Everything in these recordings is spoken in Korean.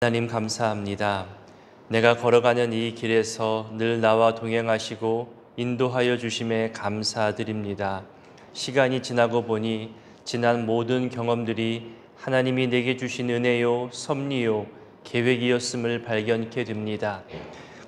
하나님 감사합니다. 내가 걸어가는 이 길에서 늘 나와 동행하시고 인도하여 주심에 감사드립니다. 시간이 지나고 보니 지난 모든 경험들이 하나님이 내게 주신 은혜요, 섭리요, 계획이었음을 발견케 됩니다.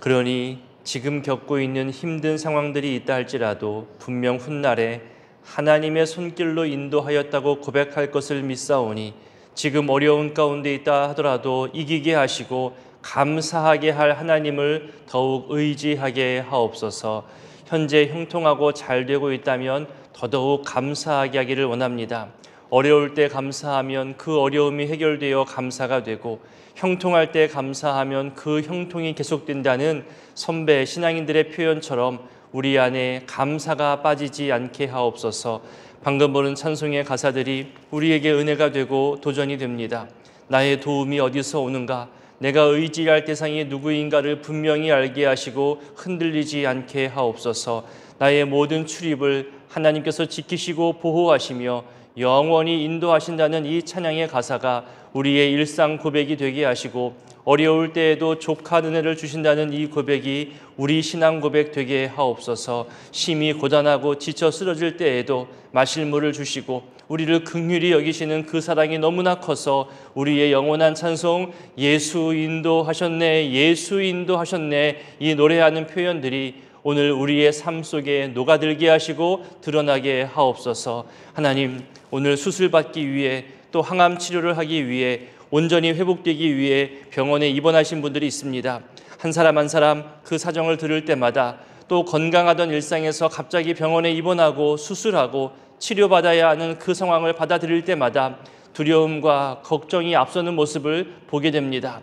그러니 지금 겪고 있는 힘든 상황들이 있다 할지라도 분명 훗날에 하나님의 손길로 인도하였다고 고백할 것을 믿사오니 지금 어려운 가운데 있다 하더라도 이기게 하시고 감사하게 할 하나님을 더욱 의지하게 하옵소서. 현재 형통하고 잘 되고 있다면 더더욱 감사하게 하기를 원합니다. 어려울 때 감사하면 그 어려움이 해결되어 감사가 되고, 형통할 때 감사하면 그 형통이 계속된다는 선배 신앙인들의 표현처럼 우리 안에 감사가 빠지지 않게 하옵소서. 방금 보는 찬송의 가사들이 우리에게 은혜가 되고 도전이 됩니다. 나의 도움이 어디서 오는가? 내가 의지할 대상이 누구인가를 분명히 알게 하시고 흔들리지 않게 하옵소서. 나의 모든 출입을 하나님께서 지키시고 보호하시며 영원히 인도하신다는 이 찬양의 가사가 우리의 일상 고백이 되게 하시고, 어려울 때에도 족한 은혜를 주신다는 이 고백이 우리 신앙 고백 되게 하옵소서. 심히 고단하고 지쳐 쓰러질 때에도 마실 물을 주시고 우리를 긍휼히 여기시는 그 사랑이 너무나 커서 우리의 영원한 찬송 예수 인도하셨네, 예수 인도하셨네, 이 노래하는 표현들이 오늘 우리의 삶 속에 녹아들게 하시고 드러나게 하옵소서. 하나님, 오늘 수술받기 위해 또 항암 치료를 하기 위해 온전히 회복되기 위해 병원에 입원하신 분들이 있습니다. 한 사람 한 사람 그 사정을 들을 때마다 또 건강하던 일상에서 갑자기 병원에 입원하고 수술하고 치료받아야 하는 그 상황을 받아들일 때마다 두려움과 걱정이 앞서는 모습을 보게 됩니다.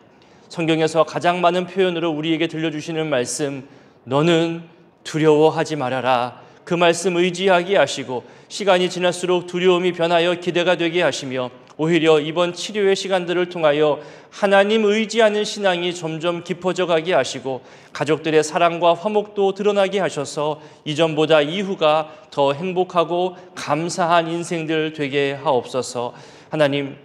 성경에서 가장 많은 표현으로 우리에게 들려주시는 말씀, 너는 두려워하지 말아라. 그 말씀 의지하게 하시고 시간이 지날수록 두려움이 변하여 기대가 되게 하시며 오히려 이번 치료의 시간들을 통하여 하나님 의지하는 신앙이 점점 깊어져 가게 하시고 가족들의 사랑과 화목도 드러나게 하셔서 이전보다 이후가 더 행복하고 감사한 인생들 되게 하옵소서. 하나님,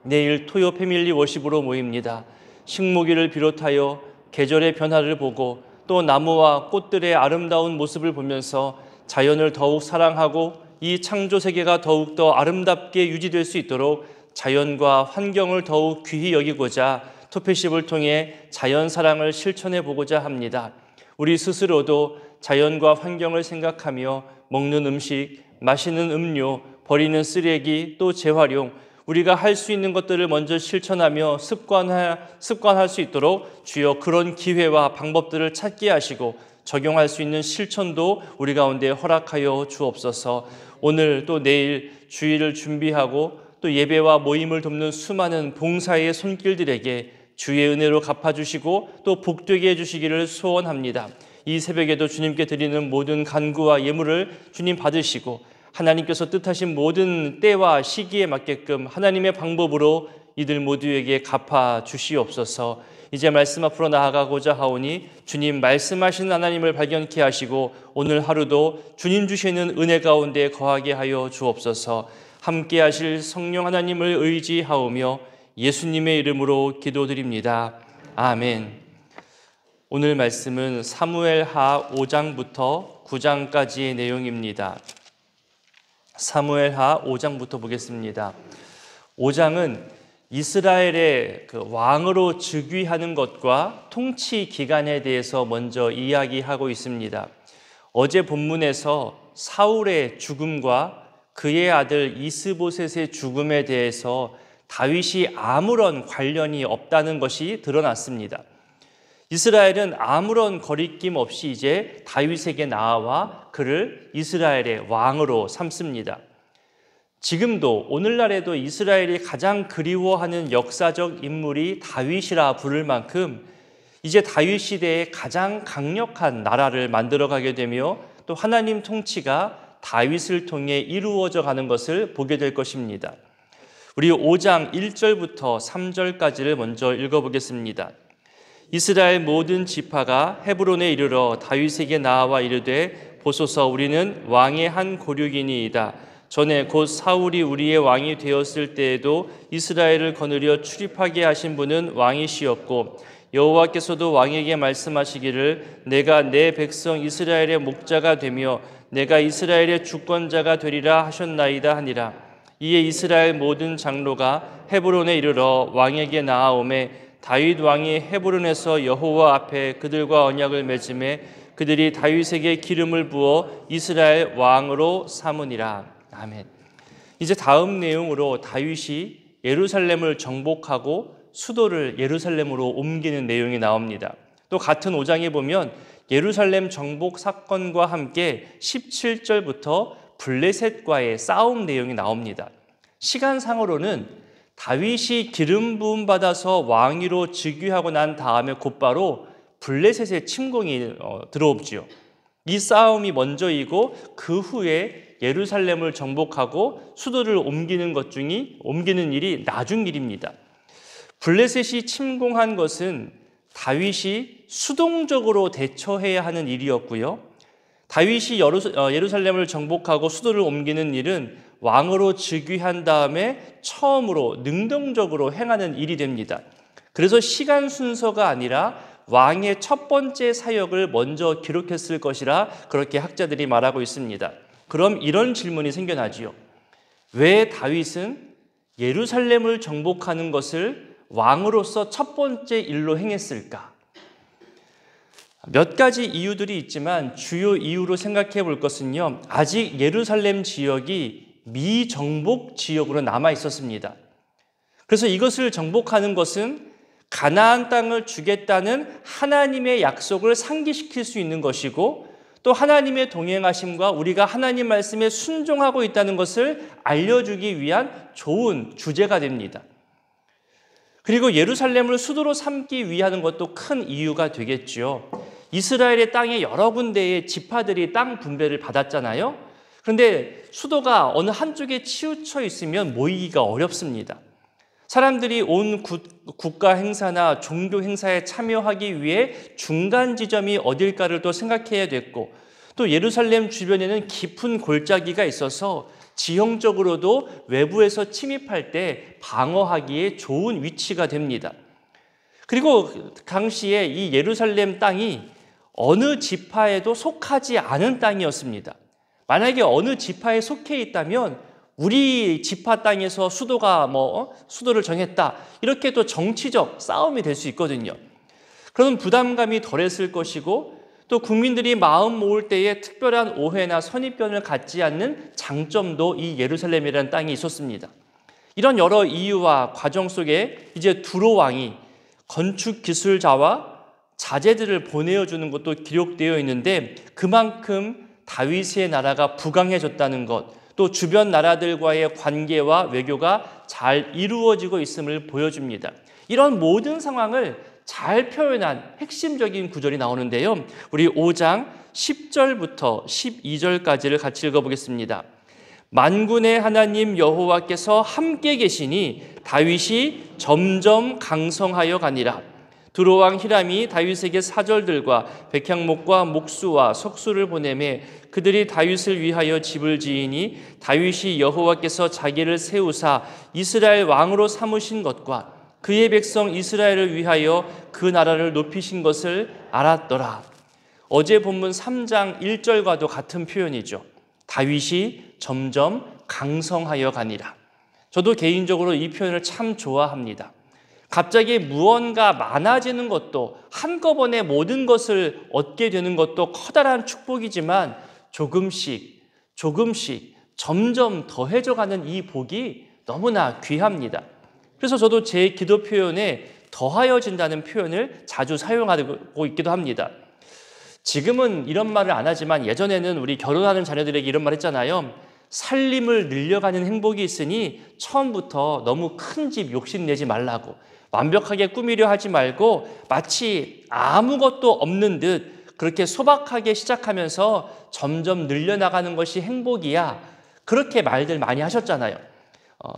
내일 토요 패밀리 워십으로 모입니다. 식목일을 비롯하여 계절의 변화를 보고 또 나무와 꽃들의 아름다운 모습을 보면서 자연을 더욱 사랑하고 이 창조 세계가 더욱더 아름답게 유지될 수 있도록 자연과 환경을 더욱 귀히 여기고자 토페십을 통해 자연 사랑을 실천해 보고자 합니다. 우리 스스로도 자연과 환경을 생각하며 먹는 음식, 마시는 음료, 버리는 쓰레기, 또 재활용, 우리가 할 수 있는 것들을 먼저 실천하며 습관할 수 있도록 주여 그런 기회와 방법들을 찾게 하시고 적용할 수 있는 실천도 우리 가운데 허락하여 주옵소서. 오늘 또 내일 주일을 준비하고 또 예배와 모임을 돕는 수많은 봉사의 손길들에게 주의 은혜로 갚아주시고 또 복되게 해주시기를 소원합니다. 이 새벽에도 주님께 드리는 모든 간구와 예물을 주님 받으시고 하나님께서 뜻하신 모든 때와 시기에 맞게끔 하나님의 방법으로 이들 모두에게 갚아 주시옵소서. 이제 말씀 앞으로 나아가고자 하오니 주님 말씀하신 하나님을 발견케 하시고 오늘 하루도 주님 주시는 은혜 가운데 거하게 하여 주옵소서. 함께 하실 성령 하나님을 의지하오며 예수님의 이름으로 기도드립니다. 아멘. 오늘 말씀은 사무엘하 5장부터 9장까지의 내용입니다. 사무엘하 5장부터 보겠습니다. 5장은 이스라엘의 그 왕으로 즉위하는 것과 통치 기간에 대해서 먼저 이야기하고 있습니다. 어제 본문에서 사울의 죽음과 그의 아들 이스보셋의 죽음에 대해서 다윗이 아무런 관련이 없다는 것이 드러났습니다. 이스라엘은 아무런 거리낌 없이 이제 다윗에게 나아와 그를 이스라엘의 왕으로 삼습니다. 지금도 오늘날에도 이스라엘이 가장 그리워하는 역사적 인물이 다윗이라 부를 만큼 이제 다윗 시대에 가장 강력한 나라를 만들어가게 되며 또 하나님 통치가 다윗을 통해 이루어져 가는 것을 보게 될 것입니다. 우리 5장 1절부터 3절까지를 먼저 읽어보겠습니다. 이스라엘 모든 지파가 헤브론에 이르러 다윗에게 나아와 이르되 보소서 우리는 왕의 한 고륙이니이다. 전에 곧 사울이 우리의 왕이 되었을 때에도 이스라엘을 거느려 출입하게 하신 분은 왕이시었고 여호와께서도 왕에게 말씀하시기를 내가 내 백성 이스라엘의 목자가 되며 내가 이스라엘의 주권자가 되리라 하셨나이다 하니라. 이에 이스라엘 모든 장로가 헤브론에 이르러 왕에게 나아오매 다윗 왕이 헤브론에서 여호와 앞에 그들과 언약을 맺음에 그들이 다윗에게 기름을 부어 이스라엘 왕으로 삼으니라. 아멘. 이제 다음 내용으로 다윗이 예루살렘을 정복하고 수도를 예루살렘으로 옮기는 내용이 나옵니다. 또 같은 5장에 보면 예루살렘 정복 사건과 함께 17절부터 블레셋과의 싸움 내용이 나옵니다. 시간상으로는 다윗이 기름 부음 받아서 왕위로 즉위하고 난 다음에 곧바로 블레셋의 침공이 들어오지요. 이 싸움이 먼저이고 그 후에 예루살렘을 정복하고 수도를 옮기는 일이 나중 일입니다. 블레셋이 침공한 것은 다윗이 수동적으로 대처해야 하는 일이었고요. 다윗이 예루살렘을 정복하고 수도를 옮기는 일은 왕으로 즉위한 다음에 처음으로 능동적으로 행하는 일이 됩니다. 그래서 시간 순서가 아니라 왕의 첫 번째 사역을 먼저 기록했을 것이라 그렇게 학자들이 말하고 있습니다. 그럼 이런 질문이 생겨나지요. 왜 다윗은 예루살렘을 정복하는 것을 왕으로서 첫 번째 일로 행했을까? 몇 가지 이유들이 있지만 주요 이유로 생각해 볼 것은요. 아직 예루살렘 지역이 미정복 지역으로 남아 있었습니다. 그래서 이것을 정복하는 것은 가나안 땅을 주겠다는 하나님의 약속을 상기시킬 수 있는 것이고 또 하나님의 동행하심과 우리가 하나님 말씀에 순종하고 있다는 것을 알려주기 위한 좋은 주제가 됩니다. 그리고 예루살렘을 수도로 삼기 위한 것도 큰 이유가 되겠죠. 이스라엘의 땅에 여러 군데의 지파들이 땅 분배를 받았잖아요. 그런데 수도가 어느 한쪽에 치우쳐 있으면 모이기가 어렵습니다. 사람들이 온 국가 행사나 종교 행사에 참여하기 위해 중간 지점이 어딜까를 또 생각해야 됐고 또 예루살렘 주변에는 깊은 골짜기가 있어서 지형적으로도 외부에서 침입할 때 방어하기에 좋은 위치가 됩니다. 그리고 당시에 이 예루살렘 땅이 어느 지파에도 속하지 않은 땅이었습니다. 만약에 어느 지파에 속해 있다면 우리 지파 땅에서 수도를 정했다. 이렇게 또 정치적 싸움이 될 수 있거든요. 그런 부담감이 덜했을 것이고 또 국민들이 마음 모을 때에 특별한 오해나 선입견을 갖지 않는 장점도 이 예루살렘이라는 땅이 있었습니다. 이런 여러 이유와 과정 속에 이제 두로 왕이 건축 기술자와 자제들을 보내어주는 것도 기록되어 있는데 그만큼 다윗의 나라가 부강해졌다는 것, 또 주변 나라들과의 관계와 외교가 잘 이루어지고 있음을 보여줍니다. 이런 모든 상황을 잘 표현한 핵심적인 구절이 나오는데요. 우리 5장 10절부터 12절까지를 같이 읽어보겠습니다. 만군의 하나님 여호와께서 함께 계시니 다윗이 점점 강성하여 가니라. 두로 왕 히람이 다윗에게 사절들과 백향목과 목수와 석수를 보내매 그들이 다윗을 위하여 집을 지으니 다윗이 여호와께서 자기를 세우사 이스라엘 왕으로 삼으신 것과 그의 백성 이스라엘을 위하여 그 나라를 높이신 것을 알았더라. 어제 본문 3장 1절과도 같은 표현이죠. 다윗이 점점 강성하여 가니라. 저도 개인적으로 이 표현을 참 좋아합니다. 갑자기 무언가 많아지는 것도 한꺼번에 모든 것을 얻게 되는 것도 커다란 축복이지만 조금씩 점점 더해져가는 이 복이 너무나 귀합니다. 그래서 저도 제 기도 표현에 더하여진다는 표현을 자주 사용하고 있기도 합니다. 지금은 이런 말을 안 하지만 예전에는 우리 결혼하는 자녀들에게 이런 말 했잖아요. 살림을 늘려가는 행복이 있으니 처음부터 너무 큰 집 욕심내지 말라고, 완벽하게 꾸미려 하지 말고 마치 아무것도 없는 듯 그렇게 소박하게 시작하면서 점점 늘려나가는 것이 행복이야. 그렇게 말들 많이 하셨잖아요.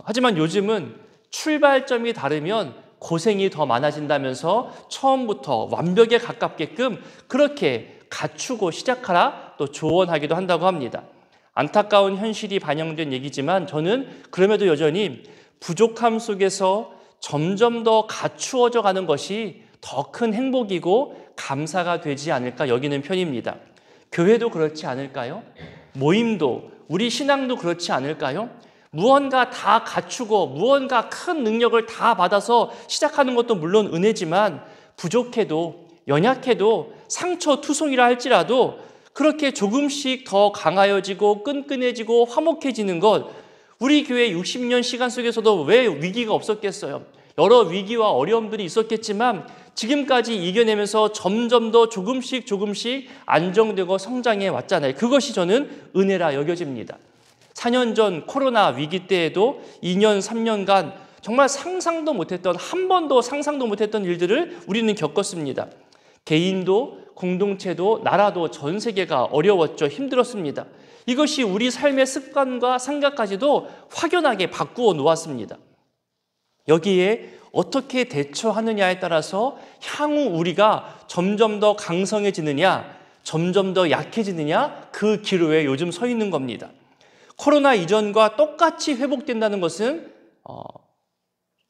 하지만 요즘은 출발점이 다르면 고생이 더 많아진다면서 처음부터 완벽에 가깝게끔 그렇게 갖추고 시작하라 또 조언하기도 한다고 합니다. 안타까운 현실이 반영된 얘기지만 저는 그럼에도 여전히 부족함 속에서 점점 더 갖추어져 가는 것이 더 큰 행복이고 감사가 되지 않을까 여기는 편입니다. 교회도 그렇지 않을까요? 모임도, 우리 신앙도 그렇지 않을까요? 무언가 다 갖추고 무언가 큰 능력을 다 받아서 시작하는 것도 물론 은혜지만 부족해도 연약해도 상처투성이라 할지라도 그렇게 조금씩 더 강하여지고 끈끈해지고 화목해지는 것, 우리 교회 60년 시간 속에서도 왜 위기가 없었겠어요? 여러 위기와 어려움들이 있었겠지만 지금까지 이겨내면서 점점 더 조금씩 안정되고 성장해 왔잖아요. 그것이 저는 은혜라 여겨집니다. 4년 전 코로나 위기 때에도 2년, 3년간 정말 상상도 못했던, 한 번도 상상도 못했던 일들을 우리는 겪었습니다. 개인도 공동체도 나라도 전 세계가 어려웠죠. 힘들었습니다. 이것이 우리 삶의 습관과 생각까지도 확연하게 바꾸어 놓았습니다. 여기에 어떻게 대처하느냐에 따라서 향후 우리가 점점 더 강성해지느냐, 점점 더 약해지느냐, 그 기로에 요즘 서 있는 겁니다. 코로나 이전과 똑같이 회복된다는 것은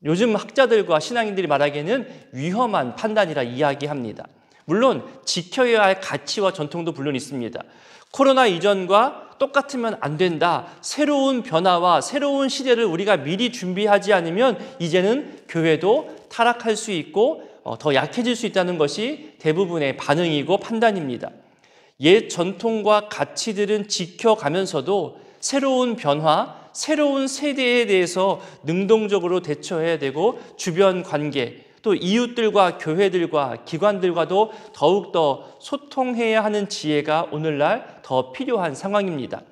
요즘 학자들과 신앙인들이 말하기에는 위험한 판단이라 이야기합니다. 물론 지켜야 할 가치와 전통도 물론 있습니다. 코로나 이전과 똑같으면 안 된다. 새로운 변화와 새로운 시대를 우리가 미리 준비하지 않으면 이제는 교회도 타락할 수 있고 더 약해질 수 있다는 것이 대부분의 반응이고 판단입니다. 옛 전통과 가치들은 지켜가면서도 새로운 변화, 새로운 세대에 대해서 능동적으로 대처해야 되고 주변 관계, 또 이웃들과 교회들과 기관들과도 더욱더 소통해야 하는 지혜가 오늘날 더 필요한 상황입니다.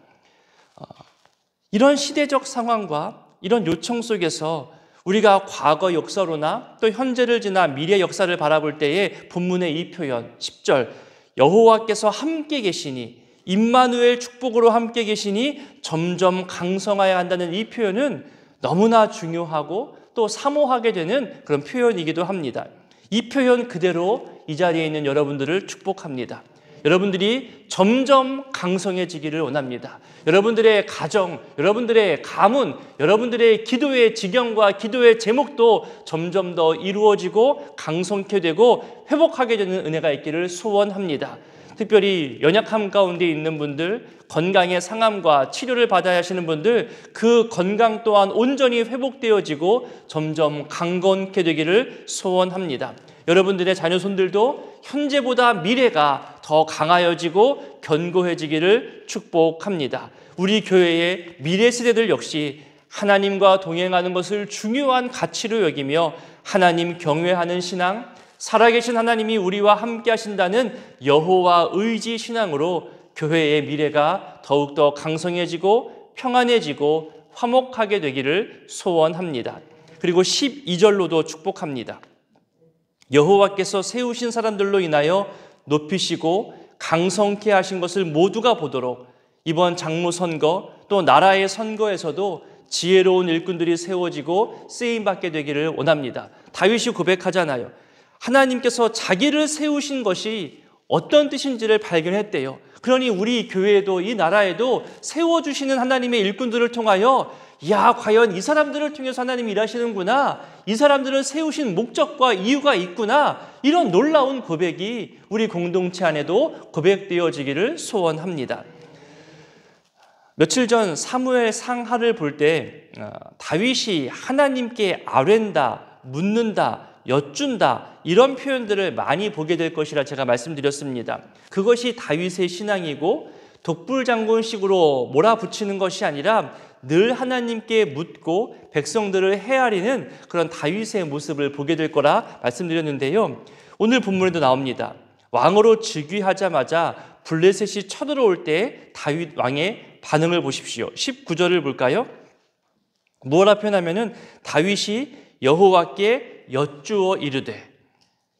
이런 시대적 상황과 이런 요청 속에서 우리가 과거 역사로나 또 현재를 지나 미래 역사를 바라볼 때에 본문의 이 표현 10절 여호와께서 함께 계시니 임마누엘 축복으로 함께 계시니 점점 강성하여야 한다는 이 표현은 너무나 중요하고 또 사모하게 되는 그런 표현이기도 합니다. 이 표현 그대로 이 자리에 있는 여러분들을 축복합니다. 여러분들이 점점 강성해지기를 원합니다. 여러분들의 가정, 여러분들의 가문, 여러분들의 기도의 지경과 기도의 제목도 점점 더 이루어지고 강성케 되고 회복하게 되는 은혜가 있기를 소원합니다. 특별히 연약함 가운데 있는 분들, 건강의 상함과 치료를 받아야 하시는 분들, 그 건강 또한 온전히 회복되어지고 점점 강건케 되기를 소원합니다. 여러분들의 자녀손들도 현재보다 미래가 더 강하여지고 견고해지기를 축복합니다. 우리 교회의 미래 세대들 역시 하나님과 동행하는 것을 중요한 가치로 여기며 하나님 경외하는 신앙, 살아계신 하나님이 우리와 함께 하신다는 여호와 의지 신앙으로 교회의 미래가 더욱더 강성해지고 평안해지고 화목하게 되기를 소원합니다. 그리고 12절로도 축복합니다. 여호와께서 세우신 사람들로 인하여 높이시고 강성케 하신 것을 모두가 보도록 이번 장로 선거 또 나라의 선거에서도 지혜로운 일꾼들이 세워지고 쓰임받게 되기를 원합니다. 다윗이 고백하잖아요. 하나님께서 자기를 세우신 것이 어떤 뜻인지를 발견했대요. 그러니 우리 교회에도 이 나라에도 세워주시는 하나님의 일꾼들을 통하여 과연 이 사람들을 통해서 하나님이 일하시는구나, 이 사람들을 세우신 목적과 이유가 있구나, 이런 놀라운 고백이 우리 공동체 안에도 고백되어지기를 소원합니다. 며칠 전 사무엘 상하를 볼 때 다윗이 하나님께 아뢰다, 묻는다, 여쭌다 이런 표현들을 많이 보게 될 것이라 제가 말씀드렸습니다. 그것이 다윗의 신앙이고 독불장군식으로 몰아붙이는 것이 아니라 늘 하나님께 묻고 백성들을 헤아리는 그런 다윗의 모습을 보게 될 거라 말씀드렸는데요. 오늘 본문에도 나옵니다. 왕으로 즉위하자마자 블레셋이 쳐들어올 때 다윗 왕의 반응을 보십시오. 19절을 볼까요? 뭐라 표현하면은 다윗이 여호와께 여쭈어 이르되,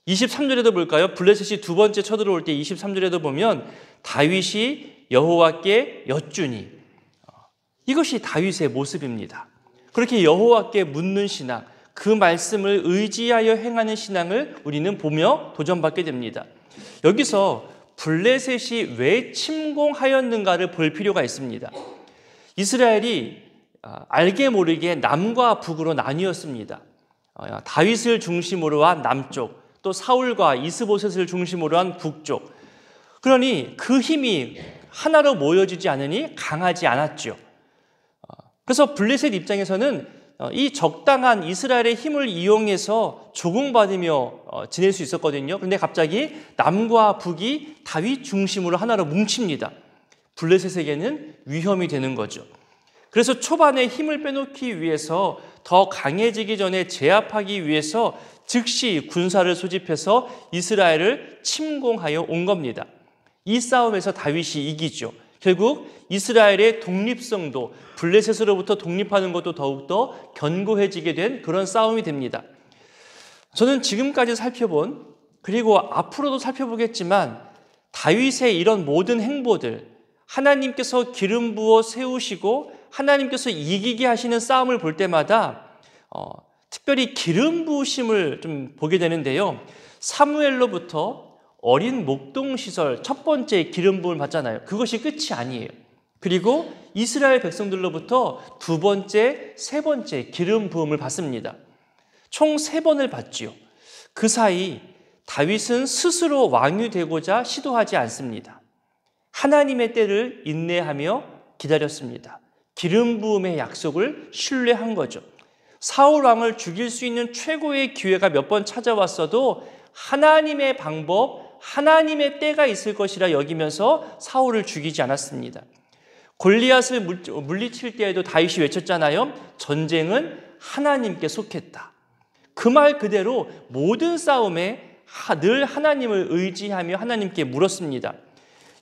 23절에도 볼까요? 블레셋이 두 번째 쳐들어올 때 23절에도 보면 다윗이 여호와께 여쭈니, 이것이 다윗의 모습입니다. 그렇게 여호와께 묻는 신앙, 그 말씀을 의지하여 행하는 신앙을 우리는 보며 도전받게 됩니다. 여기서 블레셋이 왜 침공하였는가를 볼 필요가 있습니다. 이스라엘이 알게 모르게 남과 북으로 나뉘었습니다. 다윗을 중심으로 한 남쪽, 또 사울과 이스보셋을 중심으로 한 북쪽. 그러니 그 힘이 하나로 모여지지 않으니 강하지 않았죠. 그래서 블레셋 입장에서는 이 적당한 이스라엘의 힘을 이용해서 조공받으며 지낼 수 있었거든요. 그런데 갑자기 남과 북이 다윗 중심으로 하나로 뭉칩니다. 블레셋에게는 위험이 되는 거죠. 그래서 초반에 힘을 빼놓기 위해서 더 강해지기 전에 제압하기 위해서 즉시 군사를 소집해서 이스라엘을 침공하여 온 겁니다. 이 싸움에서 다윗이 이기죠. 결국 이스라엘의 독립성도 블레셋으로부터 독립하는 것도 더욱더 견고해지게 된 그런 싸움이 됩니다. 저는 지금까지 살펴본, 그리고 앞으로도 살펴보겠지만 다윗의 이런 모든 행보들, 하나님께서 기름 부어 세우시고 하나님께서 이기게 하시는 싸움을 볼 때마다 특별히 기름 부으심을 좀 보게 되는데요. 사무엘로부터 어린 목동시설 첫 번째 기름 부음을 받잖아요. 그것이 끝이 아니에요. 그리고 이스라엘 백성들로부터 두 번째, 세 번째 기름 부음을 받습니다. 총 3번을 받지요. 그 사이 다윗은 스스로 왕이 되고자 시도하지 않습니다. 하나님의 때를 인내하며 기다렸습니다. 기름 부음의 약속을 신뢰한 거죠. 사울 왕을 죽일 수 있는 최고의 기회가 몇 번 찾아왔어도 하나님의 방법, 하나님의 때가 있을 것이라 여기면서 사울을 죽이지 않았습니다. 골리앗을 물리칠 때에도 다윗이 외쳤잖아요. 전쟁은 하나님께 속했다. 그 말 그대로 모든 싸움에 늘 하나님을 의지하며 하나님께 물었습니다.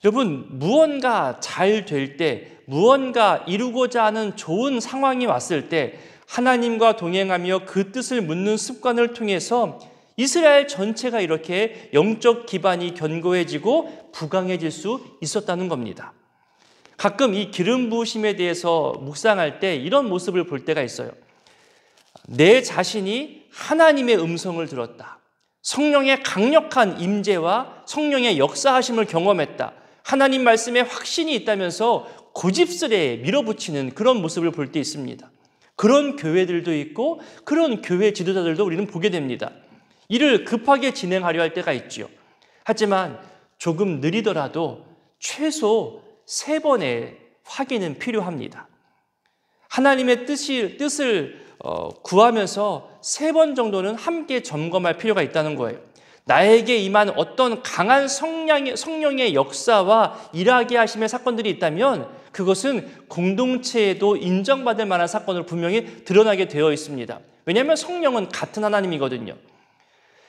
여러분, 무언가 잘 될 때, 무언가 이루고자 하는 좋은 상황이 왔을 때 하나님과 동행하며 그 뜻을 묻는 습관을 통해서 이스라엘 전체가 이렇게 영적 기반이 견고해지고 부강해질 수 있었다는 겁니다. 가끔 이 기름 부으심에 대해서 묵상할 때 이런 모습을 볼 때가 있어요. 내 자신이 하나님의 음성을 들었다. 성령의 강력한 임재와 성령의 역사하심을 경험했다. 하나님 말씀에 확신이 있다면서 고집스레 밀어붙이는 그런 모습을 볼 때 있습니다. 그런 교회들도 있고 그런 교회 지도자들도 우리는 보게 됩니다. 이를 급하게 진행하려 할 때가 있죠. 하지만 조금 느리더라도 최소 3번의 확인은 필요합니다. 하나님의 뜻을 구하면서 3번 정도는 함께 점검할 필요가 있다는 거예요. 나에게 임한 어떤 강한 성령의 역사와 일하게 하심의 사건들이 있다면 그것은 공동체에도 인정받을 만한 사건으로 분명히 드러나게 되어 있습니다. 왜냐하면 성령은 같은 하나님이거든요.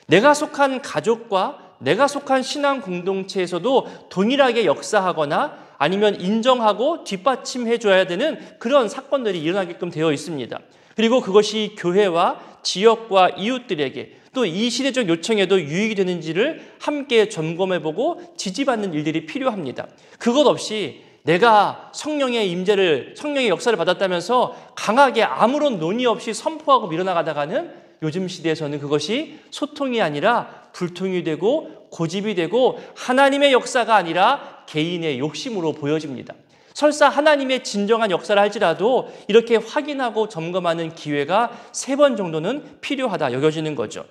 내가 속한 가족과 내가 속한 신앙 공동체에서도 동일하게 역사하거나 아니면 인정하고 뒷받침해 줘야 되는 그런 사건들이 일어나게끔 되어 있습니다. 그리고 그것이 교회와 지역과 이웃들에게 또 이 시대적 요청에도 유익이 되는지를 함께 점검해보고 지지받는 일들이 필요합니다. 그것 없이 내가 성령의 임재를, 성령의 역사를 받았다면서 강하게 아무런 논의 없이 선포하고 밀어나가다가는 요즘 시대에서는 그것이 소통이 아니라 불통이 되고 고집이 되고 하나님의 역사가 아니라 개인의 욕심으로 보여집니다. 설사 하나님의 진정한 역사를 할지라도 이렇게 확인하고 점검하는 기회가 3번 정도는 필요하다 여겨지는 거죠.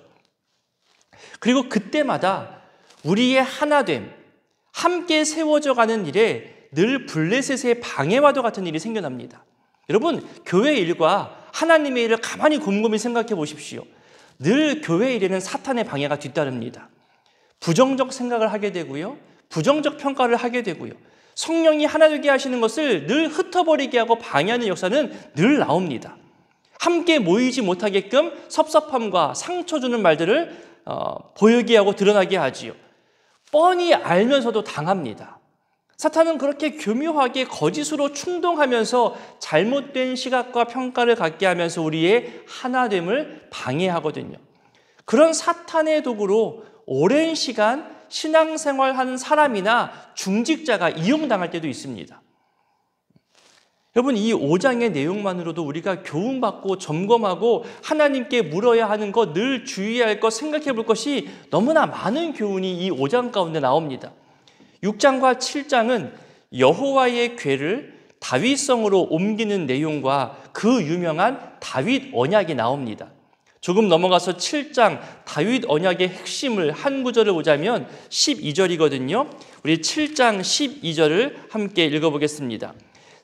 그리고 그때마다 우리의 하나됨, 함께 세워져 가는 일에 늘 블레셋의 방해와도 같은 일이 생겨납니다. 여러분, 교회 일과 하나님의 일을 가만히 곰곰이 생각해 보십시오. 늘 교회 일에는 사탄의 방해가 뒤따릅니다. 부정적 생각을 하게 되고요. 부정적 평가를 하게 되고요. 성령이 하나 되게 하시는 것을 늘 흩어버리게 하고 방해하는 역사는 늘 나옵니다. 함께 모이지 못하게끔 섭섭함과 상처 주는 말들을 보이게 하고 드러나게 하지요. 뻔히 알면서도 당합니다. 사탄은 그렇게 교묘하게 거짓으로 충동하면서 잘못된 시각과 평가를 갖게 하면서 우리의 하나됨을 방해하거든요. 그런 사탄의 도구로 오랜 시간 신앙생활하는 사람이나 중직자가 이용당할 때도 있습니다. 여러분, 이 5장의 내용만으로도 우리가 교훈받고 점검하고 하나님께 물어야 하는 것, 늘 주의해야 할 것, 생각해 볼 것이 너무나 많은 교훈이 이 5장 가운데 나옵니다. 6장과 7장은 여호와의 궤를 다윗성으로 옮기는 내용과 그 유명한 다윗 언약이 나옵니다. 조금 넘어가서 7장 다윗 언약의 핵심을 한 구절을 보자면 12절이거든요. 우리 7장 12절을 함께 읽어보겠습니다.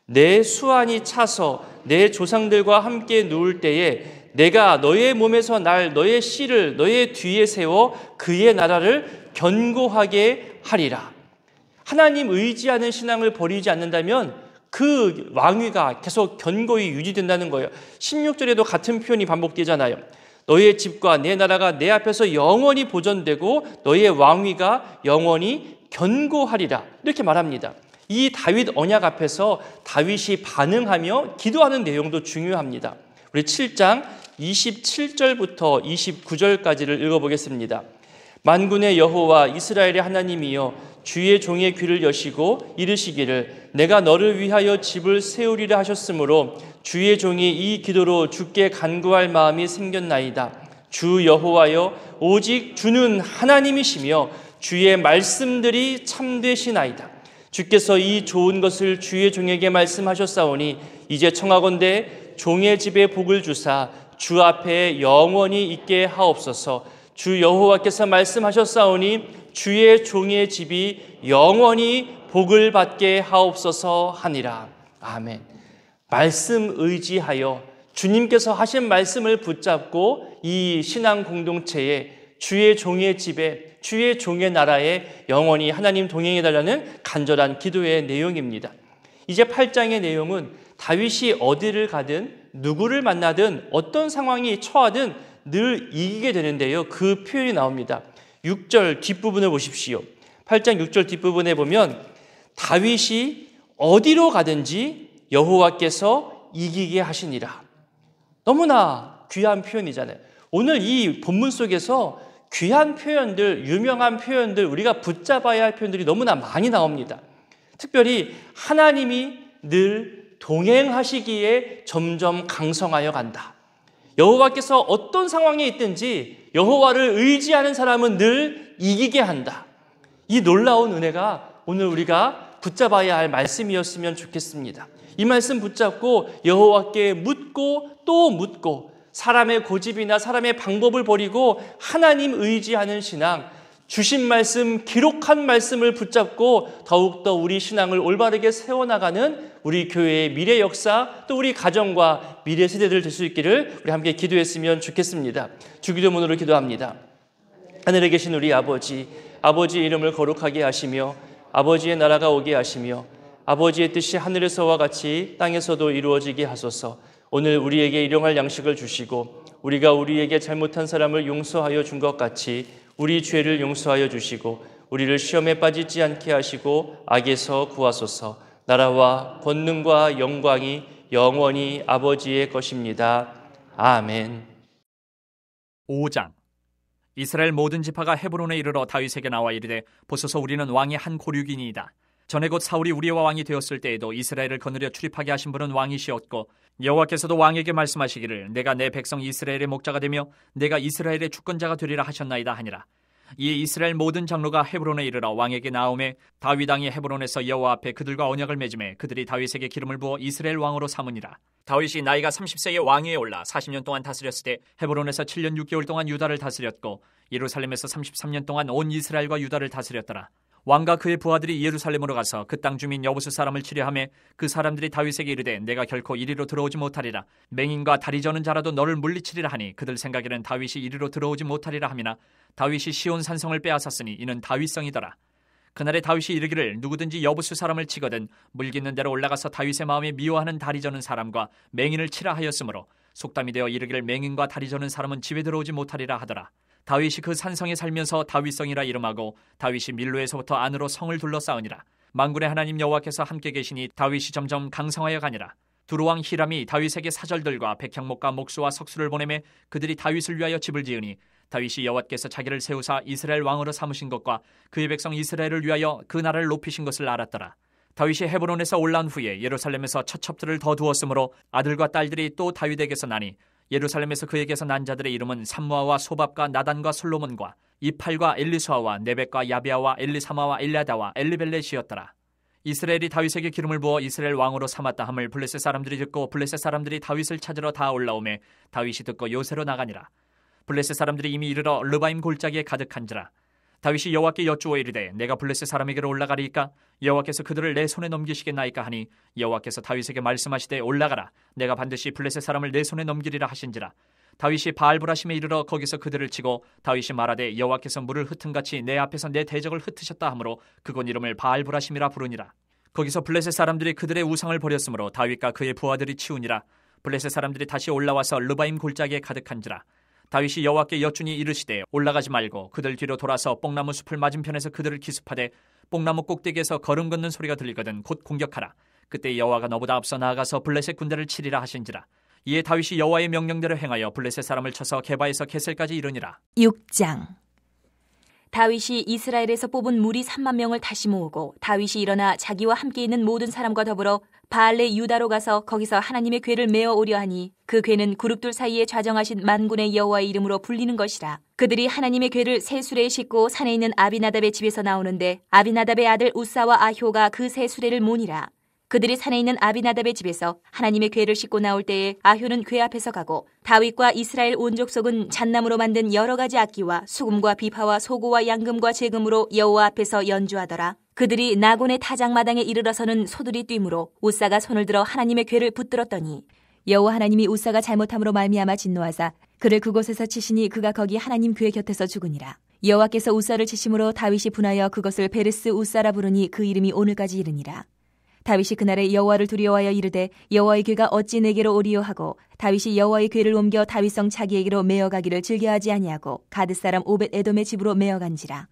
내 수완이 차서 내 조상들과 함께 누울 때에 내가 너의 몸에서 날 너의 씨를 너의 뒤에 세워 그의 나라를 견고하게 하리라. 하나님 의지하는 신앙을 버리지 않는다면 그 왕위가 계속 견고히 유지된다는 거예요. 16절에도 같은 표현이 반복되잖아요. 너의 집과 내 나라가 내 앞에서 영원히 보존되고 너의 왕위가 영원히 견고하리라. 이렇게 말합니다. 이 다윗 언약 앞에서 다윗이 반응하며 기도하는 내용도 중요합니다. 우리 7장 27절부터 29절까지를 읽어보겠습니다. 만군의 여호와 이스라엘의 하나님이여 주의 종의 귀를 여시고 이르시기를 내가 너를 위하여 집을 세우리라 하셨으므로 주의 종이 이 기도로 주께 간구할 마음이 생겼나이다. 주 여호와여 오직 주는 하나님이시며 주의 말씀들이 참되시나이다. 주께서 이 좋은 것을 주의 종에게 말씀하셨사오니 이제 청하건대 종의 집에 복을 주사 주 앞에 영원히 있게 하옵소서. 주 여호와께서 말씀하셨사오니 주의 종의 집이 영원히 복을 받게 하옵소서 하니라. 아멘. 말씀 의지하여 주님께서 하신 말씀을 붙잡고 이 신앙 공동체에 주의 종의 집에 주의 종의 나라에 영원히 하나님 동행해달라는 간절한 기도의 내용입니다. 이제 8장의 내용은 다윗이 어디를 가든 누구를 만나든 어떤 상황이 처하든 늘 이기게 되는데요. 그 표현이 나옵니다. 6절 뒷부분을 보십시오. 8장 6절 뒷부분에 보면 다윗이 어디로 가든지 여호와께서 이기게 하시니라. 너무나 귀한 표현이잖아요. 오늘 이 본문 속에서 귀한 표현들, 유명한 표현들, 우리가 붙잡아야 할 표현들이 너무나 많이 나옵니다. 특별히 하나님이 늘 동행하시기에 점점 강성하여 간다. 여호와께서 어떤 상황에 있든지 여호와를 의지하는 사람은 늘 이기게 한다. 이 놀라운 은혜가 오늘 우리가 붙잡아야 할 말씀이었으면 좋겠습니다. 이 말씀 붙잡고 여호와께 묻고 또 묻고 사람의 고집이나 사람의 방법을 버리고 하나님 의지하는 신앙, 주신 말씀, 기록한 말씀을 붙잡고 더욱더 우리 신앙을 올바르게 세워나가는 우리 교회의 미래 역사, 또 우리 가정과 미래 세대들 될 수 있기를 우리 함께 기도했으면 좋겠습니다. 주기도문으로 기도합니다. 하늘에 계신 우리 아버지, 아버지의 이름을 거룩하게 하시며 아버지의 나라가 오게 하시며 아버지의 뜻이 하늘에서와 같이 땅에서도 이루어지게 하소서. 오늘 우리에게 일용할 양식을 주시고 우리가 우리에게 잘못한 사람을 용서하여 준 것 같이 우리 죄를 용서하여 주시고 우리를 시험에 빠지지 않게 하시고 악에서 구하소서. 나라와 권능과 영광이 영원히 아버지의 것입니다. 아멘. 5장. 이스라엘 모든 지파가 헤브론에 이르러 다윗에게 나와 이르되 보소서 우리는 왕의 한 고륙이니이다. 전에 곧 사울이 우리와 왕이 되었을 때에도 이스라엘을 거느려 출입하게 하신 분은 왕이시었고 여호와께서도 왕에게 말씀하시기를 내가 내 백성 이스라엘의 목자가 되며 내가 이스라엘의 주권자가 되리라 하셨나이다 하니라. 이에 이스라엘 모든 장로가 헤브론에 이르러 왕에게 나오매 다윗 왕이 헤브론에서 여호와 앞에 그들과 언약을 맺음에 그들이 다윗에게 기름을 부어 이스라엘 왕으로 삼으니라. 다윗이 나이가 30세에 왕위에 올라 40년 동안 다스렸을 때 헤브론에서 7년 6개월 동안 유다를 다스렸고 예루살렘에서 33년 동안 온 이스라엘과 유다를 다스렸더라. 왕과 그의 부하들이 예루살렘으로 가서 그 땅 주민 여부수 사람을 치려하며 그 사람들이 다윗에게 이르되 내가 결코 이리로 들어오지 못하리라. 맹인과 다리 저는 자라도 너를 물리치리라 하니 그들 생각에는 다윗이 이리로 들어오지 못하리라 하미나 다윗이 시온 산성을 빼앗았으니 이는 다윗성이더라. 그날에 다윗이 이르기를 누구든지 여부수 사람을 치거든 물깃는 대로 올라가서 다윗의 마음에 미워하는 다리 저는 사람과 맹인을 치라 하였으므로 속담이 되어 이르기를 맹인과 다리 저는 사람은 집에 들어오지 못하리라 하더라. 다윗이 그 산성에 살면서 다윗성이라 이름하고 다윗이 밀로에서부터 안으로 성을 둘러싸으니라. 만군의 하나님 여호와께서 함께 계시니 다윗이 점점 강성하여 가니라. 두루왕 히람이 다윗에게 사절들과 백향목과 목수와 석수를 보내매 그들이 다윗을 위하여 집을 지으니 다윗이 여호와께서 자기를 세우사 이스라엘 왕으로 삼으신 것과 그의 백성 이스라엘을 위하여 그 나라를 높이신 것을 알았더라. 다윗이 헤브론에서 올라온 후에 예루살렘에서 첫 첩들을 더 두었으므로 아들과 딸들이 또 다윗에게서 나니 예루살렘에서 그에게서 난 자들의 이름은 삼무아와 소밥과 나단과 솔로몬과 이팔과 엘리수아와 네벡과 야비아와 엘리사마와 엘리아다와 엘리벨렛이었더라. 이스라엘이 다윗에게 기름을 부어 이스라엘 왕으로 삼았다 함을 블레셋 사람들이 듣고 블레셋 사람들이 다윗을 찾으러 다 올라오매 다윗이 듣고 요새로 나가니라. 블레셋 사람들이 이미 이르러 르바임 골짜기에 가득한지라. 다윗이 여호와께 여쭈어 이르되 내가 블레셋 사람에게로 올라가리이까? 여호와께서 그들을 내 손에 넘기시겠나이까 하니 여호와께서 다윗에게 말씀하시되 올라가라. 내가 반드시 블레셋 사람을 내 손에 넘기리라 하신지라. 다윗이 바알브라심에 이르러 거기서 그들을 치고 다윗이 말하되 여호와께서 물을 흩은같이 내 앞에서 내 대적을 흩으셨다 하므로 그곳 이름을 바알브라심이라 부르니라. 거기서 블레셋 사람들이 그들의 우상을 버렸으므로 다윗과 그의 부하들이 치우니라. 블레셋 사람들이 다시 올라와서 르바임 골짜기에 가득한지라. 다윗이 여호와께 여쭈니 이르시되 올라가지 말고 그들 뒤로 돌아서 뽕나무 숲을 맞은편에서 그들을 기습하되 뽕나무 꼭대기에서 걸음 걷는 소리가 들리거든 곧 공격하라. 그때 여호와가 너보다 앞서 나아가서 블레셋 군대를 치리라 하신지라. 이에 다윗이 여호와의 명령대로 행하여 블레셋 사람을 쳐서 게바에서 게셀까지 이르니라. 6장. 다윗이 이스라엘에서 뽑은 무리 3만 명을 다시 모으고 다윗이 일어나 자기와 함께 있는 모든 사람과 더불어 바알레 유다로 가서 거기서 하나님의 궤를 메어 오려 하니 그 궤는 그룹들 사이에 좌정하신 만군의 여호와의 이름으로 불리는 것이라. 그들이 하나님의 궤를 새 수레에 싣고 산에 있는 아비나답의 집에서 나오는데 아비나답의 아들 우사와 아효가 그 새 수레를 모니라. 그들이 산에 있는 아비나답의 집에서 하나님의 궤를 싣고 나올 때에 아효는 궤 앞에서 가고 다윗과 이스라엘 온 족속은 잣나무로 만든 여러 가지 악기와 수금과 비파와 소고와 양금과 제금으로 여호와 앞에서 연주하더라. 그들이 나곤의 타작마당에 이르러서는 소들이 뛰므로 우사가 손을 들어 하나님의 궤를 붙들었더니 여호와 하나님이 우사가 잘못함으로 말미암아 진노하사 그를 그곳에서 치시니 그가 거기 하나님 궤 곁에서 죽으니라. 여호와께서 우사를 치심으로 다윗이 분하여 그것을 베르스 우사라 부르니 그 이름이 오늘까지 이르니라. 다윗이 그날에 여호와를 두려워하여 이르되 여호와의 궤가 어찌 내게로 오리요 하고 다윗이 여호와의 궤를 옮겨 다윗성 자기에게로 메어가기를 즐겨하지 아니하고 가드 사람 오벳 에돔의 집으로 메어간지라.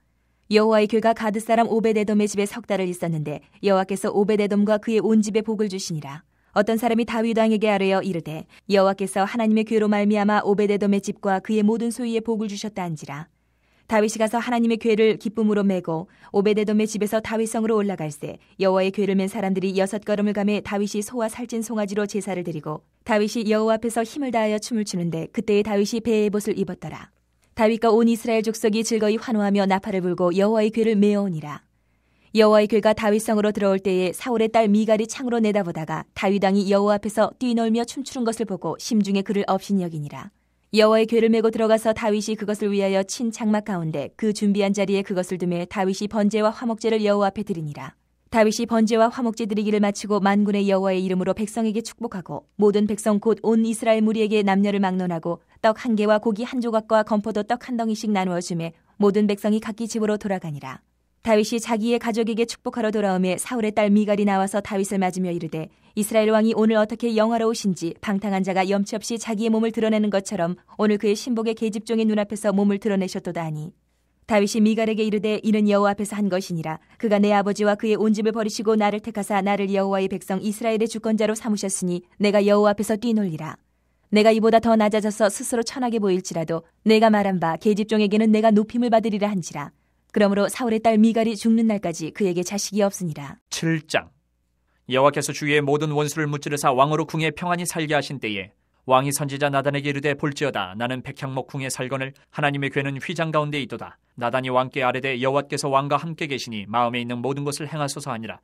여호와의 궤가 가드 사람 오벳 에돔의 집에 석 달을 있었는데 여호와께서 오벳 에돔과 그의 온 집에 복을 주시니라. 어떤 사람이 다윗 왕에게 아뢰어 이르되 여호와께서 하나님의 궤로 말미암아 오벳 에돔의 집과 그의 모든 소유에 복을 주셨다 한지라. 다윗이 가서 하나님의 궤를 기쁨으로 메고 오베데돔의 집에서 다윗성으로 올라갈새 여호와의 궤를 맨 사람들이 6걸음을 가매 다윗이 소와 살찐 송아지로 제사를 드리고 다윗이 여호와 앞에서 힘을 다하여 춤을 추는데 그때에 다윗이 배의 옷을 입었더라. 다윗과 온 이스라엘 족속이 즐거이 환호하며 나팔을 불고 여호와의 궤를 메어오니라. 여호와의 궤가 다윗성으로 들어올 때에 사울의 딸 미갈이 창으로 내다보다가 다윗 왕이 여호와 앞에서 뛰놀며 춤추는 것을 보고 심중에 그를 업신이 여기니라. 여호와의 궤를 메고 들어가서 다윗이 그것을 위하여 친 장막 가운데 그 준비한 자리에 그것을 두매 다윗이 번제와 화목제를 여호와 앞에 드리니라. 다윗이 번제와 화목제 드리기를 마치고 만군의 여호와의 이름으로 백성에게 축복하고 모든 백성 곧 온 이스라엘 무리에게 남녀를 막론하고 떡 한 개와 고기 한 조각과 건포도 떡 한 덩이씩 나누어 주매 모든 백성이 각기 집으로 돌아가니라. 다윗이 자기의 가족에게 축복하러 돌아오매 사울의 딸 미갈이 나와서 다윗을 맞으며 이르되 이스라엘 왕이 오늘 어떻게 영화로우신지 방탕한 자가 염치 없이 자기의 몸을 드러내는 것처럼 오늘 그의 신복의 계집종의 눈앞에서 몸을 드러내셨도다 하니 다윗이 미갈에게 이르되 이는 여호와 앞에서 한 것이니라. 그가 내 아버지와 그의 온 집을 버리시고 나를 택하사 나를 여호와의 백성 이스라엘의 주권자로 삼으셨으니 내가 여호와 앞에서 뛰놀리라. 내가 이보다 더 낮아져서 스스로 천하게 보일지라도 내가 말한 바 계집종에게는 내가 높임을 받으리라 한지라. 그러므로 사울의 딸 미갈이 죽는 날까지 그에게 자식이 없으니라. 7장. 여호와께서 주위의 모든 원수를 무찌르사 왕으로 궁에 평안히 살게 하신 때에 왕이 선지자 나단에게 이르되 볼지어다 나는 백향목 궁에 살거늘 하나님의 궤는 휘장 가운데 있도다. 나단이 왕께 아뢰되 여호와께서 왕과 함께 계시니 마음에 있는 모든 것을 행하소서 하니라.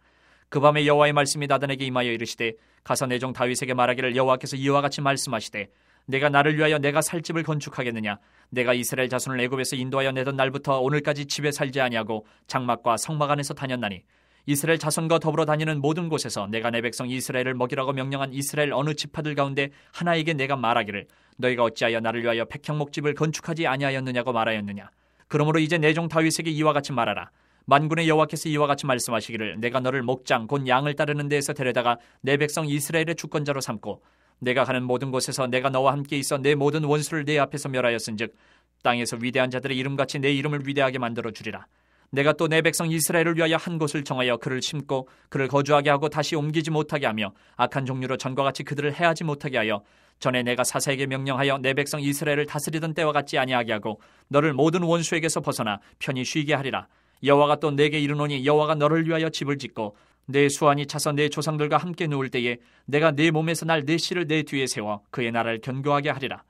그 밤에 여호와의 말씀이 나단에게 임하여 이르시되 가서 내 종 다윗에게 말하기를 여호와께서 이와 같이 말씀하시되 내가 나를 위하여 내가 살 집을 건축하겠느냐. 내가 이스라엘 자손을 애굽에서 인도하여 내던 날부터 오늘까지 집에 살지 아니하고 장막과 성막 안에서 다녔나니 이스라엘 자손과 더불어 다니는 모든 곳에서 내가 내 백성 이스라엘을 먹이라고 명령한 이스라엘 어느 지파들 가운데 하나에게 내가 말하기를 너희가 어찌하여 나를 위하여 백향목집을 건축하지 아니하였느냐고 말하였느냐. 그러므로 이제 내 종 다윗에게 이와 같이 말하라. 만군의 여호와께서 이와 같이 말씀하시기를 내가 너를 목장 곧 양을 따르는 데에서 데려다가 내 백성 이스라엘의 주권자로 삼고 내가 가는 모든 곳에서 내가 너와 함께 있어 내 모든 원수를 내 앞에서 멸하였은즉 땅에서 위대한 자들의 이름같이 내 이름을 위대하게 만들어 주리라. 내가 또 내 백성 이스라엘을 위하여 한 곳을 정하여 그를 심고 그를 거주하게 하고 다시 옮기지 못하게 하며 악한 종류로 전과 같이 그들을 해하지 못하게 하여 전에 내가 사사에게 명령하여 내 백성 이스라엘을 다스리던 때와 같지 아니하게 하고 너를 모든 원수에게서 벗어나 편히 쉬게 하리라. 여호와가 또 내게 이르노니 여호와가 너를 위하여 집을 짓고 내 수완이 차서 내 조상들과 함께 누울 때에 내가 내 몸에서 날 내 씨를 내 뒤에 세워 그의 나라를 견고하게 하리라.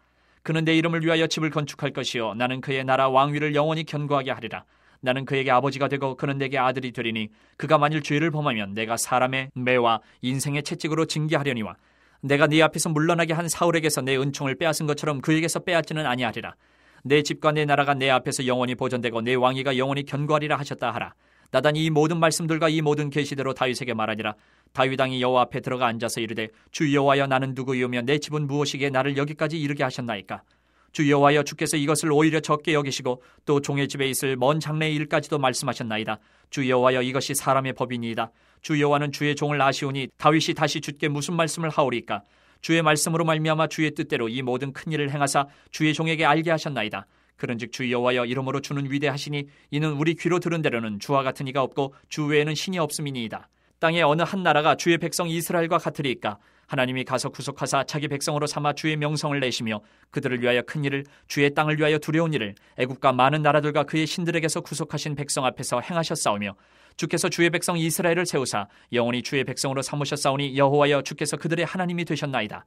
그는 내 이름을 위하여 집을 건축할 것이요 나는 그의 나라 왕위를 영원히 견고하게 하리라. 나는 그에게 아버지가 되고 그는 내게 아들이 되리니 그가 만일 죄를 범하면 내가 사람의 매와 인생의 채찍으로 징계하려니와 내가 네 앞에서 물러나게 한 사울에게서 내 은총을 빼앗은 것처럼 그에게서 빼앗지는 아니하리라. 내 집과 내 나라가 내 앞에서 영원히 보존되고 내 왕위가 영원히 견고하리라 하셨다 하라. 나단이 이 모든 말씀들과 이 모든 계시대로 다윗에게 말하니라. 다윗 왕이 여호와 앞에 들어가 앉아서 이르되 주 여호와여 나는 누구이오며 내 집은 무엇이기에 나를 여기까지 이르게 하셨나이까. 주 여호와여 주께서 이것을 오히려 적게 여기시고 또 종의 집에 있을 먼 장래의 일까지도 말씀하셨나이다. 주 여호와여 이것이 사람의 법이니이다. 주 여호와는 주의 종을 아시오니 다윗이 다시 주께 무슨 말씀을 하오리까. 주의 말씀으로 말미암아 주의 뜻대로 이 모든 큰 일을 행하사 주의 종에게 알게 하셨나이다. 그런즉 주 여호와여 이러므로 주는 위대하시니 이는 우리 귀로 들은 대로는 주와 같은 이가 없고 주 외에는 신이 없음이니이다. 땅의 어느 한 나라가 주의 백성 이스라엘과 같으리이까. 하나님이 가서 구속하사 자기 백성으로 삼아 주의 명성을 내시며 그들을 위하여 큰 일을 주의 땅을 위하여 두려운 일을 애국과 많은 나라들과 그의 신들에게서 구속하신 백성 앞에서 행하셨사오며 주께서 주의 백성 이스라엘을 세우사 영원히 주의 백성으로 삼으셨사오니 여호와여 주께서 그들의 하나님이 되셨나이다.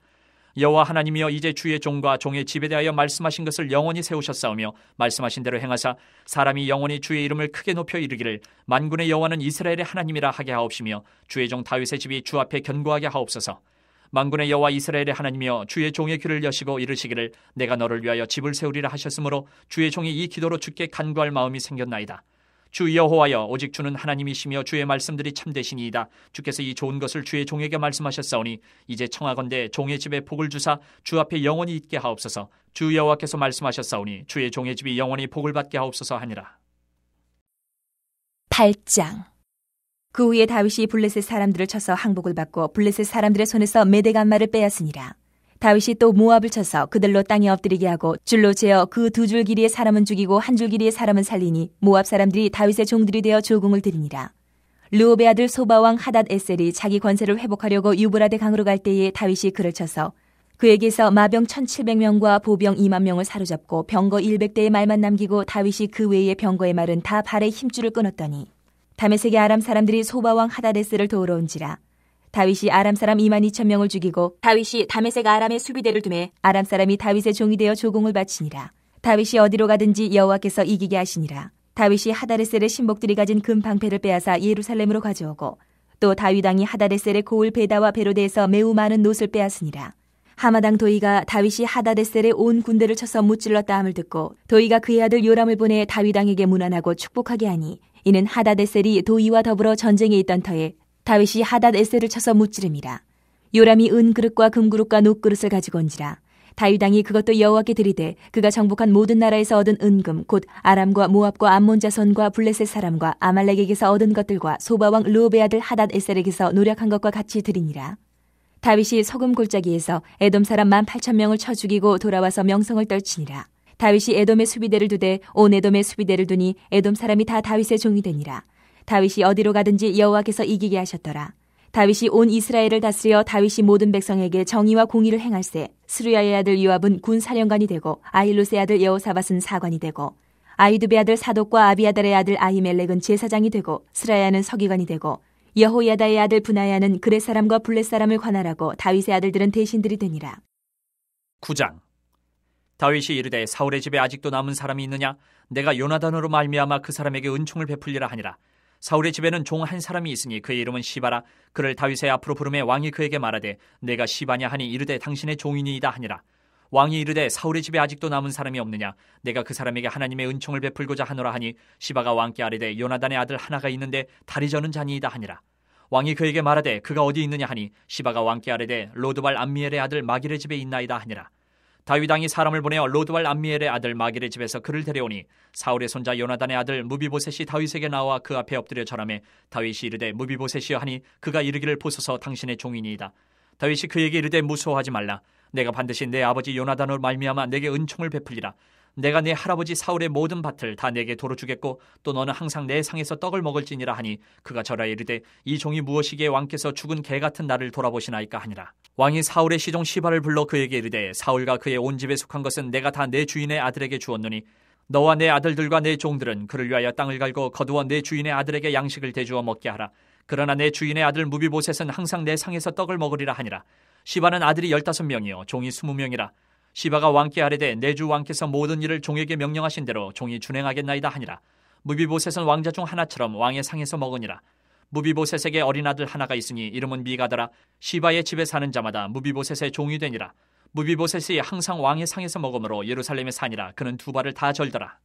여호와 하나님이여 이제 주의 종과 종의 집에 대하여 말씀하신 것을 영원히 세우셨사오며 말씀하신 대로 행하사 사람이 영원히 주의 이름을 크게 높여 이르기를 만군의 여호와는 이스라엘의 하나님이라 하게 하옵시며 주의 종 다윗의 집이 주 앞에 견고하게 하옵소서. 만군의 여호와 이스라엘의 하나님이여 주의 종의 귀를 여시고 이르시기를 내가 너를 위하여 집을 세우리라 하셨으므로 주의 종이 이 기도로 주께 간구할 마음이 생겼나이다. 주 여호와여 오직 주는 하나님이시며 주의 말씀들이 참되시니이다. 주께서 이 좋은 것을 주의 종에게 말씀하셨사오니 이제 청하건대 종의 집에 복을 주사 주 앞에 영원히 있게 하옵소서. 주 여호와께서 말씀하셨사오니 주의 종의 집이 영원히 복을 받게 하옵소서 하니라. 8장. 그 후에 다윗이 블레셋 사람들을 쳐서 항복을 받고 블레셋 사람들의 손에서 메대간마를 빼앗으니라. 다윗이 또 모압을 쳐서 그들로 땅에 엎드리게 하고 줄로 재어 그 두 줄 길이의 사람은 죽이고 한 줄 길이의 사람은 살리니 모압 사람들이 다윗의 종들이 되어 조공을 드리니라. 르홉의 아들 소바왕 하닷 에셀이 자기 권세를 회복하려고 유브라데 강으로 갈 때에 다윗이 그를 쳐서 그에게서 마병 1700명과 보병 2만 명을 사로잡고 병거 100대의 말만 남기고 다윗이 그 외의 병거의 말은 다 발의 힘줄을 끊었더니 다메섹의 아람 사람들이 소바왕 하닷 에셀을 도우러 온지라. 다윗이 아람 사람 2만 2천 명을 죽이고 다윗이 다메섹 아람의 수비대를 두매 아람 사람이 다윗의 종이 되어 조공을 바치니라. 다윗이 어디로 가든지 여호와께서 이기게 하시니라. 다윗이 하다레셀의 신복들이 가진 금 방패를 빼앗아 예루살렘으로 가져오고 또 다윗 왕이 하다레셀의 고을 베다와 베로데에서 매우 많은 놋을 빼앗으니라. 하마당 도이가 다윗이 하다레셀의 온 군대를 쳐서 무찔렀다 함을 듣고 도이가 그의 아들 요람을 보내 다윗 왕에게 문안하고 축복하게 하니 이는 하다레셀이 도이와 더불어 전쟁에 있던 터에 다윗이 하닷에셀을 쳐서 무찌름이라. 요람이 은그릇과 금그릇과 녹그릇을 가지고 온지라. 다윗 왕이 그것도 여호와께 드리되 그가 정복한 모든 나라에서 얻은 은금 곧 아람과 모압과 암몬 자손과 블레셋 사람과 아말렉에게서 얻은 것들과 소바왕 르홉의 아들 하닷에셀에게서 노력한 것과 같이 드리니라. 다윗이 소금 골짜기에서 에돔 사람 18,000명을 쳐 죽이고 돌아와서 명성을 떨치니라. 다윗이 에돔의 수비대를 두되 온 에돔의 수비대를 두니 에돔 사람이 다 다윗의 종이 되니라. 다윗이 어디로 가든지 여호와께서 이기게 하셨더라. 다윗이 온 이스라엘을 다스려 다윗이 모든 백성에게 정의와 공의를 행할세. 스루야의 아들 요압은 군 사령관이 되고 아힐롯의 아들 여호사밧은 사관이 되고 아히두베의 아들 사독과 아비아달의 아들 아히멜렉은 제사장이 되고 스라야는 서기관이 되고 여호야다의 아들 브나야는 그렛 사람과 블렛 사람을 관할하고 다윗의 아들들은 대신들이 되니라. 9장. 다윗이 이르되 사울의 집에 아직도 남은 사람이 있느냐? 내가 요나단으로 말미암아 그 사람에게 은총을 베풀리라 하니라. 사울의 집에는 종 한 사람이 있으니 그의 이름은 시바라. 그를 다윗의 앞으로 부르매 왕이 그에게 말하되 내가 시바냐 하니 이르되 당신의 종이니이다 하니라. 왕이 이르되 사울의 집에 아직도 남은 사람이 없느냐? 내가 그 사람에게 하나님의 은총을 베풀고자 하노라 하니 시바가 왕께 아뢰되 요나단의 아들 하나가 있는데 다리 저는 자니이다 하니라. 왕이 그에게 말하되 그가 어디 있느냐 하니 시바가 왕께 아뢰되 로드발 암미엘의 아들 마길의 집에 있나이다 하니라. 다윗 왕이 사람을 보내어 로드발 암미엘의 아들 마길의 집에서 그를 데려오니 사울의 손자 요나단의 아들 무비보셋이 다윗에게 나와 그 앞에 엎드려 절하매 다윗이 이르되 무비보셋이여 하니 그가 이르기를 보소서 당신의 종이니이다. 다윗이 그에게 이르되 무서워하지 말라. 내가 반드시 내 아버지 요나단으로 말미암아 내게 은총을 베풀리라. 내가 내 할아버지 사울의 모든 밭을 다 내게 도로 주겠고 또 너는 항상 내 상에서 떡을 먹을지니라 하니 그가 절하여 이르되 이 종이 무엇이기에 왕께서 죽은 개 같은 나를 돌아보시나이까 하니라. 왕이 사울의 시종 시바를 불러 그에게 이르되 사울과 그의 온 집에 속한 것은 내가 다 내 주인의 아들에게 주었노니 너와 내 아들들과 내 종들은 그를 위하여 땅을 갈고 거두어 내 주인의 아들에게 양식을 대주어 먹게 하라. 그러나 내 주인의 아들 무비보셋은 항상 내 상에서 떡을 먹으리라 하니라. 시바는 아들이 15명이요 종이 20명이라. 시바가 왕께 아뢰되 내 주 왕께서 모든 일을 종에게 명령하신 대로 종이 준행하겠나이다 하니라. 무비보셋은 왕자 중 하나처럼 왕의 상에서 먹으니라. 무비보셋에게 어린 아들 하나가 있으니 이름은 미가더라. 시바의 집에 사는 자마다 무비보셋의 종이 되니라. 무비보셋이 항상 왕의 상에서 먹으므로 예루살렘에 사니라. 그는 두 발을 다 절더라.